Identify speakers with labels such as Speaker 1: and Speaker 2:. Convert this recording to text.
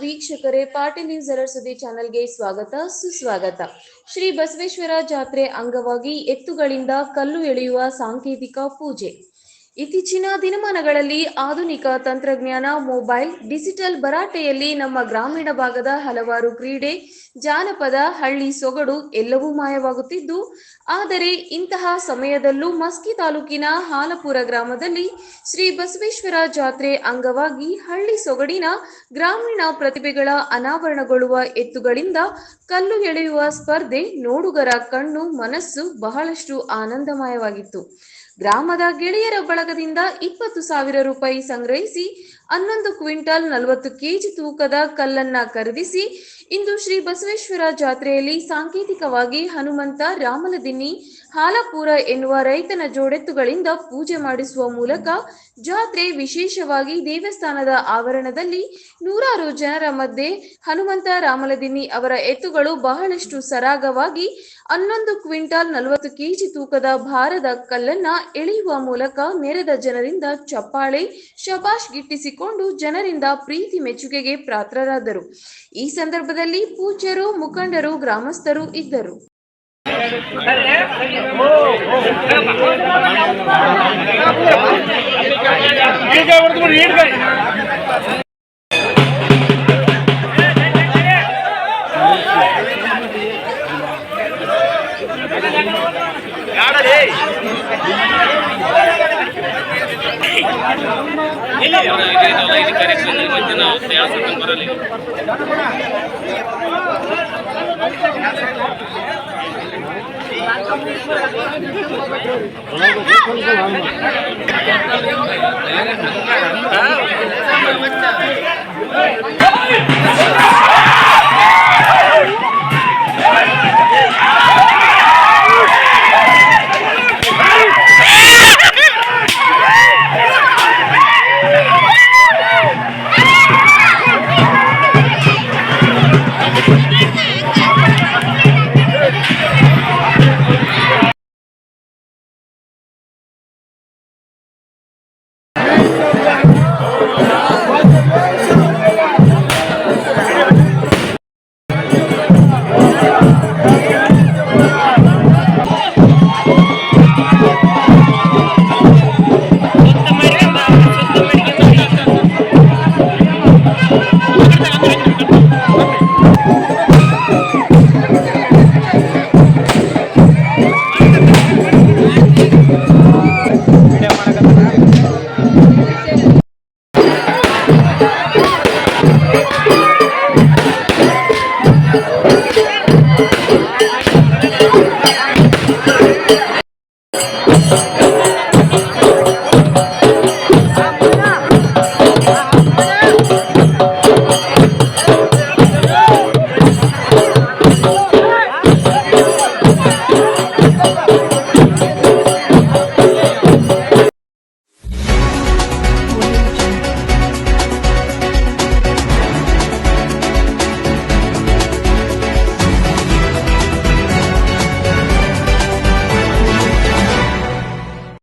Speaker 1: ವೀಕ್ಷಕರೇ, ಪಾಟೀಲ್ ನ್ಯೂಸ್ ಸುದ್ದಿ ಚಾನೆಲ್ಗೆ ಸ್ವಾಗತ ಸುಸ್ವಾಗತ. ಶ್ರೀ ಬಸವೇಶ್ವರ ಜಾತ್ರೆ ಅಂಗವಾಗಿ ಎತ್ತುಗಳಿಂದ ಕಲ್ಲು ಎಳೆಯುವ ಸಾಂಕೇತಿಕ ಪೂಜೆ. ಇತ್ತೀಚಿನ ದಿನಮಾನಗಳಲ್ಲಿ ಆಧುನಿಕ ತಂತ್ರಜ್ಞಾನ, ಮೊಬೈಲ್, ಡಿಜಿಟಲ್ ಭರಾಟೆಯಲ್ಲಿ ನಮ್ಮ ಗ್ರಾಮೀಣ ಭಾಗದ ಹಲವಾರು ಕ್ರೀಡೆ, ಜಾನಪದ, ಹಳ್ಳಿ ಸೊಗಡು ಎಲ್ಲವೂ ಮಾಯವಾಗುತ್ತಿದ್ದು, ಆದರೆ ಇಂತಹ ಸಮಯದಲ್ಲೂ ಮಸ್ಕಿ ತಾಲೂಕಿನ ಹಾಲಪುರ ಗ್ರಾಮದಲ್ಲಿ ಶ್ರೀ ಬಸವೇಶ್ವರ ಜಾತ್ರೆ ಅಂಗವಾಗಿ ಹಳ್ಳಿ ಸೊಗಡಿನ ಗ್ರಾಮೀಣ ಪ್ರತಿಭೆಗಳ ಅನಾವರಣಗೊಳ್ಳುವ ಎತ್ತುಗಳಿಂದ ಕಲ್ಲು ಎಳೆಯುವ ಸ್ಪರ್ಧೆ ನೋಡುಗರ ಕಣ್ಣು ಮನಸ್ಸು ಬಹಳಷ್ಟು ಆನಂದಮಯವಾಗಿತ್ತು. ಗ್ರಾಮದ ಗೆಳೆಯರ ಬಳಗದಿಂದ 20,000 ರೂಪಾಯಿ ಸಂಗ್ರಹಿಸಿ 11 ಕ್ವಿಂಟಲ್ 40 ಕೆಜಿ ತೂಕದ ಕಲ್ಲನ್ನ ಖರೀದಿಸಿ ಇಂದು ಶ್ರೀ ಬಸವೇಶ್ವರ ಜಾತ್ರೆಯಲ್ಲಿ ಸಾಂಕೇತಿಕವಾಗಿ ಹನುಮಂತ ರಾಮಲದಿನ್ನಿ ಹಾಲಪುರ ಎನ್ನುವ ರೈತನ ಜೋಡೆತ್ತುಗಳಿಂದ ಪೂಜೆ ಮಾಡಿಸುವ ಮೂಲಕ ಜಾತ್ರೆ ವಿಶೇಷವಾಗಿ ದೇವಸ್ಥಾನದ ಆವರಣದಲ್ಲಿ ನೂರಾರು ಜನರ ಮಧ್ಯೆ ಹನುಮಂತ ರಾಮಲದಿನ್ನಿ ಅವರ ಎತ್ತುಗಳು ಬಹಳಷ್ಟು ಸರಾಗವಾಗಿ 11 ಕ್ವಿಂಟಲ್ 40 ಕೆಜಿ ತೂಕದ ಭಾರದ ಕಲ್ಲನ್ನ ಎಳೆಯುವ ಮೂಲಕ ನೆರೆದ ಜನರಿಂದ ಚಪ್ಪಾಳೆ ಶಬಾಷ್ ಗಿಟ್ಟಿಸಿಕೊಂಡು ಜನರಿಂದ ಪ್ರೀತಿ ಮೆಚ್ಚುಗೆಗೆ ಪಾತ್ರರಾದರು. ಈ ಸಂದರ್ಭದಲ್ಲಿ ಪೂಜ್ಯರು, ಮುಖಂಡರು, ಗ್ರಾಮಸ್ಥರು ಇದ್ದರು.